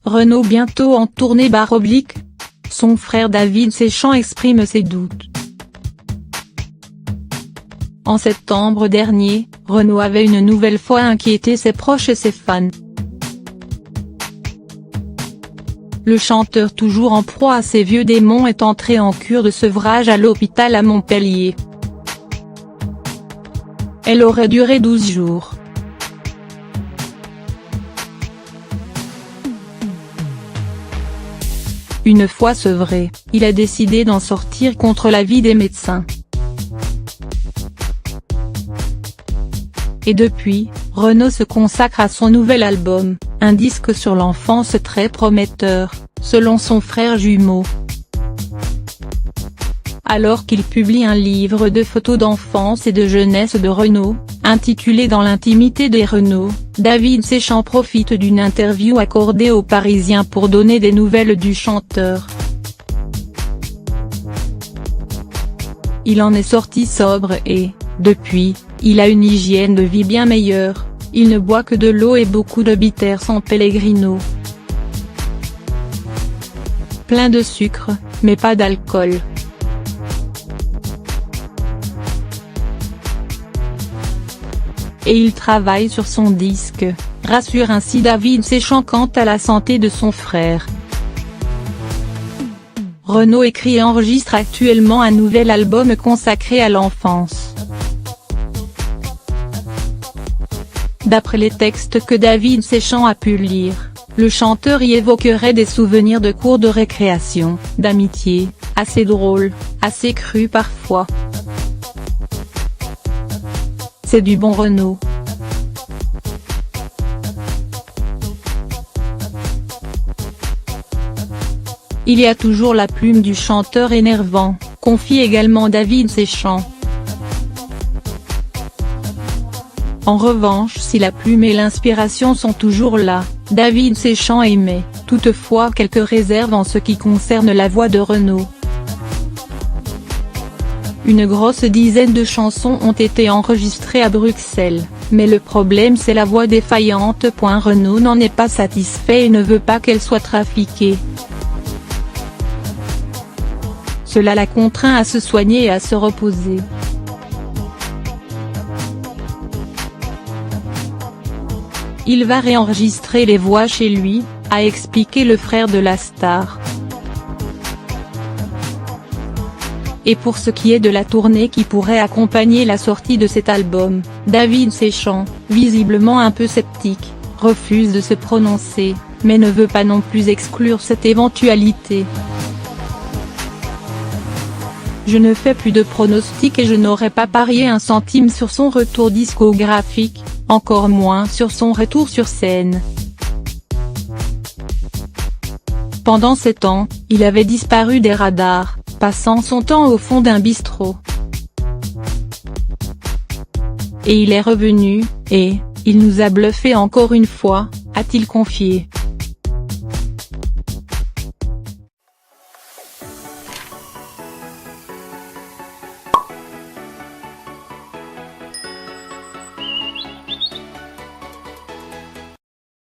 Renaud bientôt en tournée ? Son frère David Séchant exprime ses doutes. En septembre dernier, Renaud avait une nouvelle fois inquiété ses proches et ses fans. Le chanteur, toujours en proie à ses vieux démons, est entré en cure de sevrage à l'hôpital à Montpellier. Elle aurait duré 12 jours. Une fois sevré, il a décidé d'en sortir contre l'avis des médecins. Et depuis, Renaud se consacre à son nouvel album, un disque sur l'enfance très prometteur, selon son frère jumeau. Alors qu'il publie un livre de photos d'enfance et de jeunesse de Renaud, intitulé Dans l'intimité des Renaud, David Séchant profite d'une interview accordée aux Parisiens pour donner des nouvelles du chanteur. Il en est sorti sobre et, depuis, il a une hygiène de vie bien meilleure, il ne boit que de l'eau et beaucoup de bitter San Pellegrino. Plein de sucre, mais pas d'alcool. Et il travaille sur son disque, rassure ainsi David Séchant quant à la santé de son frère. Renaud écrit et enregistre actuellement un nouvel album consacré à l'enfance. D'après les textes que David Séchant a pu lire, le chanteur y évoquerait des souvenirs de cours de récréation, d'amitié, assez drôles, assez crus parfois. C'est du bon Renaud. Il y a toujours la plume du chanteur énervant, confie également David Séchant. En revanche, si la plume et l'inspiration sont toujours là, David Séchant émet, toutefois, quelques réserves en ce qui concerne la voix de Renaud. Une grosse dizaine de chansons ont été enregistrées à Bruxelles, mais le problème c'est la voix défaillante. Renaud n'en est pas satisfait et ne veut pas qu'elle soit trafiquée. Cela l'a contraint à se soigner et à se reposer. Il va réenregistrer les voix chez lui, a expliqué le frère de la star. Et pour ce qui est de la tournée qui pourrait accompagner la sortie de cet album, David Séchant, visiblement un peu sceptique, refuse de se prononcer, mais ne veut pas non plus exclure cette éventualité. Je ne fais plus de pronostics et je n'aurais pas parié un centime sur son retour discographique, encore moins sur son retour sur scène. Pendant 7 ans, il avait disparu des radars, passant son temps au fond d'un bistrot. Et il est revenu, et, il nous a bluffé encore une fois, a-t-il confié.